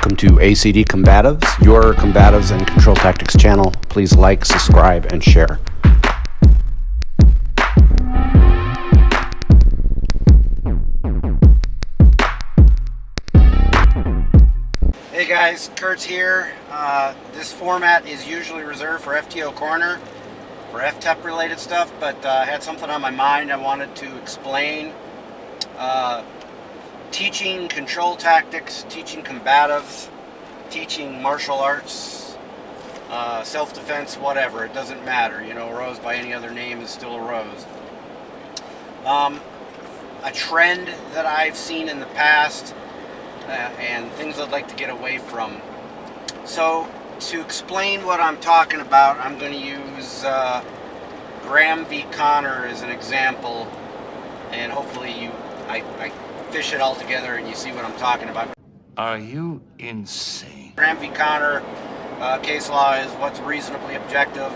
Welcome to ACD Combatives, your combatives and control tactics channel. Please like, subscribe, and share. Hey guys, Kurt's here. This format is usually reserved for FTO Corner, for FTEP related stuff, but I had something on my mind I wanted to explain. Teaching control tactics, teaching combatives, teaching martial arts, self-defense, whatever, it doesn't matter. You know, rose by any other name is still a rose. A trend that I've seen in the past and things I'd like to get away from. So, to explain what I'm talking about, I'm going to use Graham v. Connor as an example, and hopefully I fish it all together and you see what I'm talking about. Are you insane? Graham v. Connor case law is what's reasonably objective,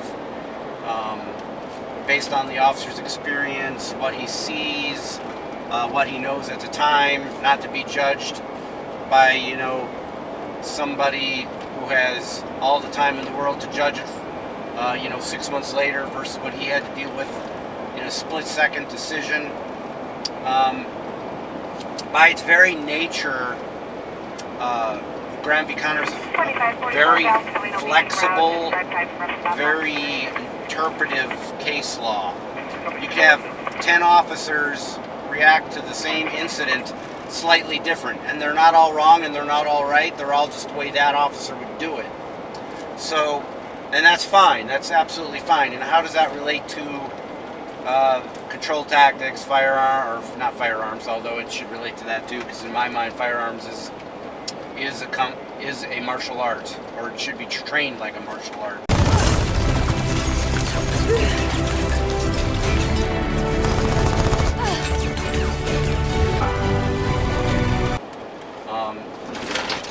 based on the officer's experience, what he sees, what he knows at the time, not to be judged by, you know, somebody who has all the time in the world to judge it, you know, 6 months later versus what he had to deal with in a split-second decision. By its very nature, Graham v. Connor is very flexible, very interpretive case law. You can have 10 officers react to the same incident slightly different, and they're not all wrong and they're not all right. They're all just the way that officer would do it. So, and that's fine. That's absolutely fine. And how does that relate to control tactics, firearm, or not firearms, although it should relate to that too, because in my mind, firearms is a martial art, or it should be trained like a martial art.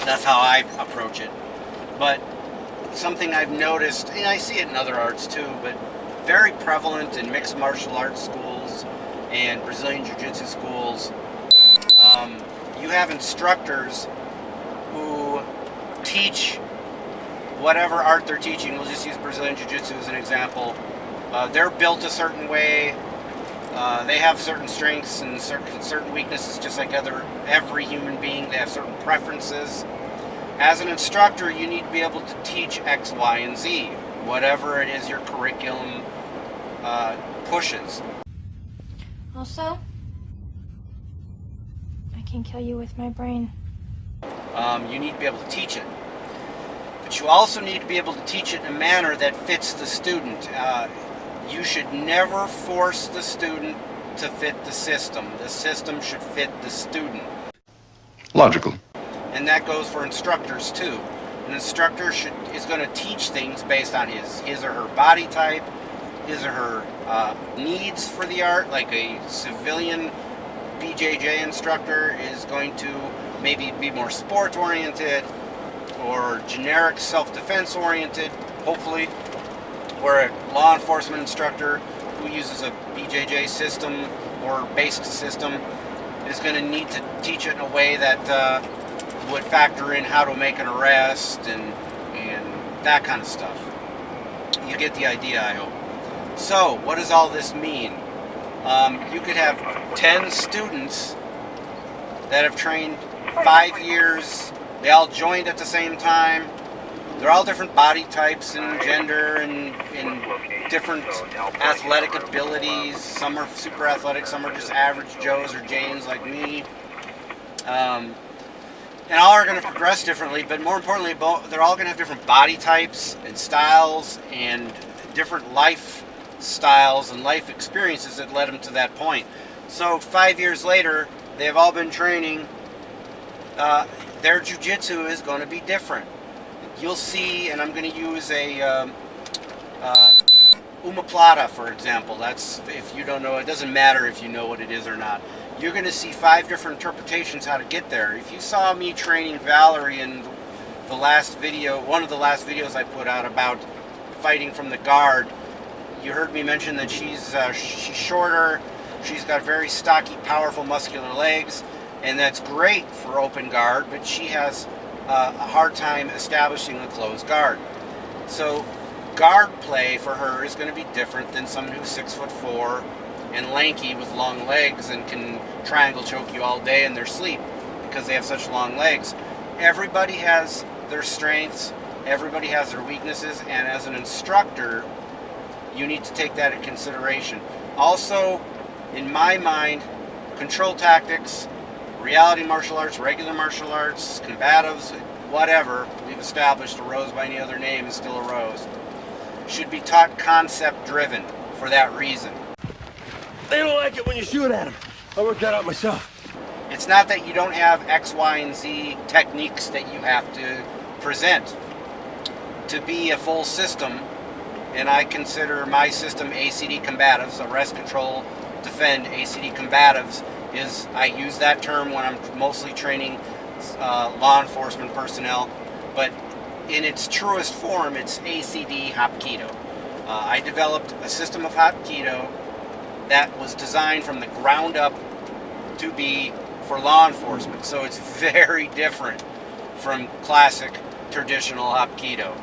That's how I approach it. But something I've noticed, and I see it in other arts too, but very prevalent in mixed martial arts schools and Brazilian Jiu-Jitsu schools, you have instructors who teach whatever art they're teaching. We'll just use Brazilian Jiu-Jitsu as an example. They're built a certain way. They have certain strengths and certain weaknesses, just like every human being. They have certain preferences. As an instructor, you need to be able to teach X, Y, and Z, whatever it is your curriculum pushes. Also, I can kill you with my brain. You need to be able to teach it. But you also need to be able to teach it in a manner that fits the student. You should never force the student to fit the system. The system should fit the student. Logical. And that goes for instructors too. An instructor is going to teach things based on his or her body type, his or her needs for the art. Like a civilian BJJ instructor is going to maybe be more sport oriented or generic self-defense oriented, hopefully. Or a law enforcement instructor who uses a BJJ system or based system is going to need to teach it in a way that would factor in how to make an arrest and that kind of stuff. You get the idea, I hope. So, what does all this mean? You could have 10 students that have trained 5 years. They all joined at the same time. They're all different body types and gender and different athletic abilities. Some are super athletic, some are just average Joes or Janes like me. And all are going to progress differently, but more importantly, they're all going to have different body types and styles and different life styles and life experiences that led them to that point. So 5 years later, they've all been training. Their jiu-jitsu is going to be different. You'll see, and I'm going to use a omoplata, for example. That's, if you don't know, it doesn't matter if you know what it is or not. You're going to see 5 different interpretations how to get there. If you saw me training Valerie in the last video, one of the last videos I put out about fighting from the guard, you heard me mention that she's shorter, she's got very stocky, powerful, muscular legs, and that's great for open guard, but she has a hard time establishing a closed guard. So guard play for her is going to be different than someone who's 6'4" and lanky with long legs and can triangle choke you all day in their sleep because they have such long legs. Everybody has their strengths, everybody has their weaknesses, and as an instructor, you need to take that into consideration. Also, in my mind, control tactics, reality martial arts, regular martial arts, combatives, whatever we've established, a rose by any other name is still a rose, should be taught concept driven for that reason. They don't like it when you shoot at them. I worked that out myself. It's not that you don't have X, Y, and Z techniques that you have to present. To be a full system, and I consider my system ACD Combatives, arrest, control, defend, ACD Combatives, is, I use that term when I'm mostly training law enforcement personnel, but in its truest form, it's ACD Hapkido. I developed a system of Hapkido that was designed from the ground up to be for law enforcement, so it's very different from classic traditional Hapkido.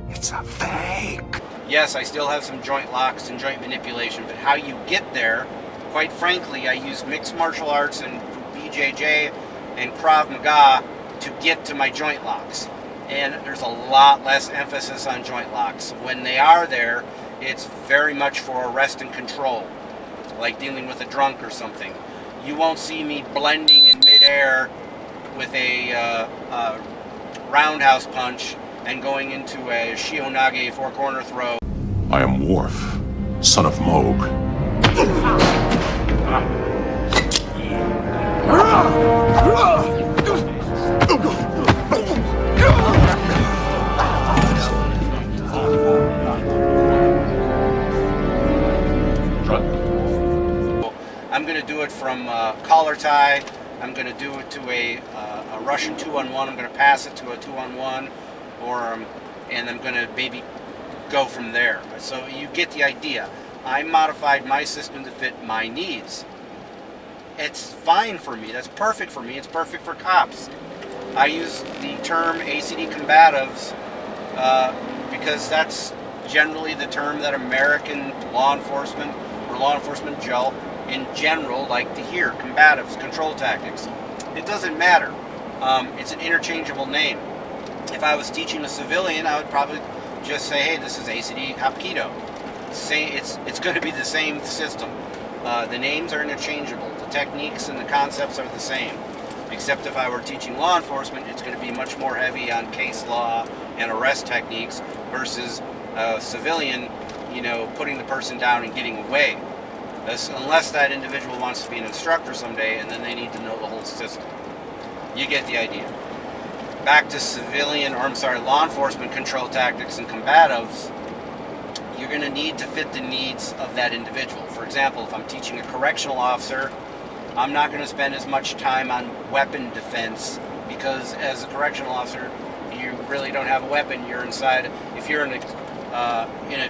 It's a fake. Yes, I still have some joint locks and joint manipulation, but how you get there, quite frankly, I use mixed martial arts and BJJ and Krav Maga to get to my joint locks. And there's a lot less emphasis on joint locks. When they are there, it's very much for arrest and control, like dealing with a drunk or something. You won't see me blending in midair with a roundhouse punch and going into a Shionage four-corner throw. I am Worf, son of Moog. I'm going to do it from collar tie. I'm going to do it to a Russian 2-on-1. I'm going to pass it to a 2-on-1, and I'm going to maybe go from there. So you get the idea. I modified my system to fit my needs. It's fine for me. That's perfect for me. It's perfect for cops. I use the term ACD Combatives because that's generally the term that American law enforcement or law enforcement gel in general like to hear. Combatives, control tactics. It doesn't matter. It's an interchangeable name. If I was teaching a civilian, I would probably just say, hey, this is ACD Hapkido. It's going to be the same system. The names are interchangeable. The techniques and the concepts are the same. Except if I were teaching law enforcement, it's going to be much more heavy on case law and arrest techniques versus a civilian, putting the person down and getting away. Unless that individual wants to be an instructor someday, and then they need to know the whole system. You get the idea. Back to law enforcement control tactics and combatives, you're going to need to fit the needs of that individual. For example, if I'm teaching a correctional officer, I'm not going to spend as much time on weapon defense because as a correctional officer, you really don't have a weapon. You're inside. If you're in a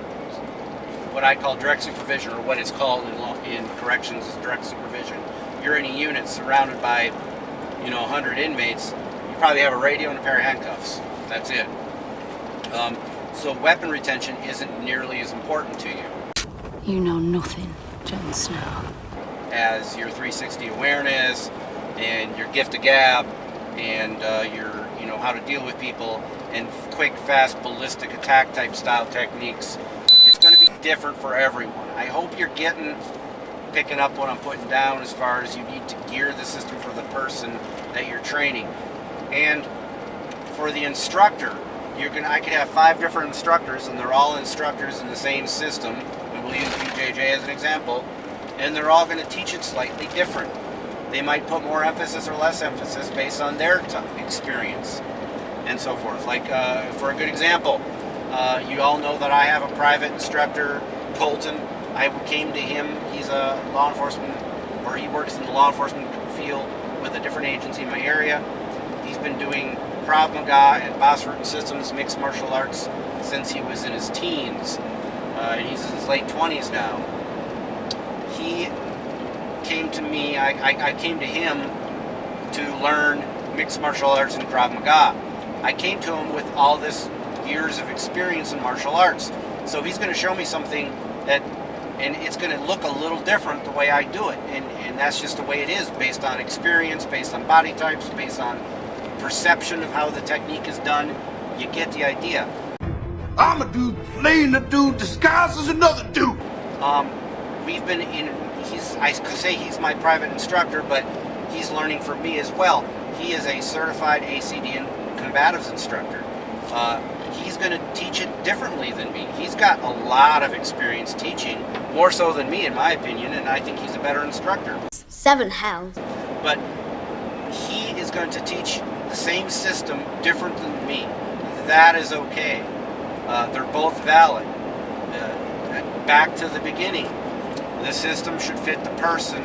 what I call direct supervision, or what it's called in corrections is direct supervision, you're in a unit surrounded by 100 inmates. You probably have a radio and a pair of handcuffs. That's it. So weapon retention isn't nearly as important to you. You know nothing, Jon Snow. As your 360 awareness and your gift of gab and your how to deal with people and quick, fast, ballistic attack type style techniques. It's going to be different for everyone. I hope you're picking up what I'm putting down as far as you need to gear the system for the person that you're training. And for the instructor, I could have 5 different instructors, and they're all instructors in the same system, and we'll use BJJ as an example, and they're all going to teach it slightly different. They might put more emphasis or less emphasis based on their experience and so forth. Like, for a good example, you all know that I have a private instructor, Colton. I came to him. He's a law enforcement, or he works in the law enforcement field with a different agency in my area. He's been doing Krav Maga and Bosworth systems, mixed martial arts, since he was in his teens. And he's in his late 20s now. He came to me, I came to him to learn mixed martial arts and Krav Maga. I came to him with all this years of experience in martial arts. So he's going to show me something that, and it's going to look a little different the way I do it. And that's just the way it is, based on experience, based on body types, based on perception of how the technique is done. You get the idea. I'm a dude playing a dude disguised as another dude. We've been in, I say he's my private instructor, but he's learning from me as well. He is a certified ACD and combatives instructor. He's going to teach it differently than me. He's got a lot of experience teaching, more so than me in my opinion, and I think he's a better instructor. 7 hounds. But he is going to teach the same system different than me. That is okay. They're both valid. Back to the beginning. The system should fit the person,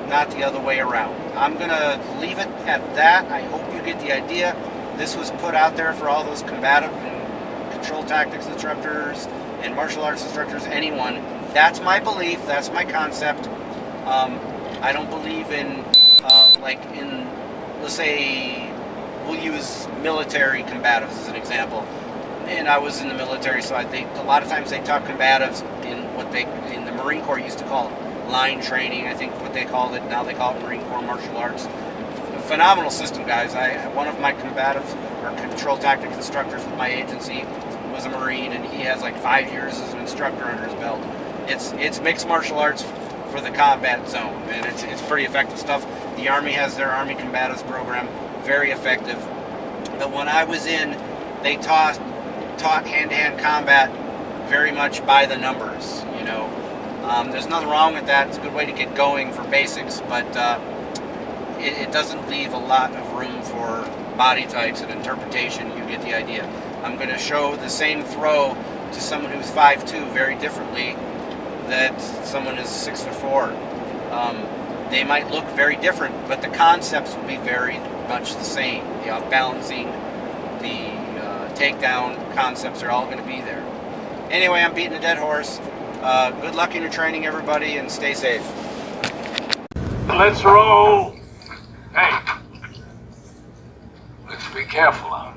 not the other way around. I'm going to leave it at that. I hope you get the idea. This was put out there for all those combative and control tactics instructors and martial arts instructors, anyone. That's my belief. That's my concept. I don't believe in, let's say, we'll use military combatives as an example. And I was in the military, so I think a lot of times they taught combatives in what they, in the Marine Corps used to call line training. I think what they called it, now they call it Marine Corps martial arts. Phenomenal system, guys. One of my combative or control tactics instructors with my agency was a Marine, and he has like 5 years as an instructor under his belt. It's mixed martial arts for the combat zone, and it's pretty effective stuff. The Army has their Army Combatives program, very effective. But when I was in, they taught hand-to-hand combat very much by the numbers, you know. There's nothing wrong with that. It's a good way to get going for basics, but it doesn't leave a lot of room for body types and interpretation. You get the idea. I'm going to show the same throw to someone who's 5'2" very differently that someone who's 6'4". They might look very different, but the concepts will be very much the same. The off-balancing, the takedown concepts are all going to be there. Anyway, I'm beating a dead horse. Good luck in your training, everybody, and stay safe. Let's roll. Hey, let's be careful out.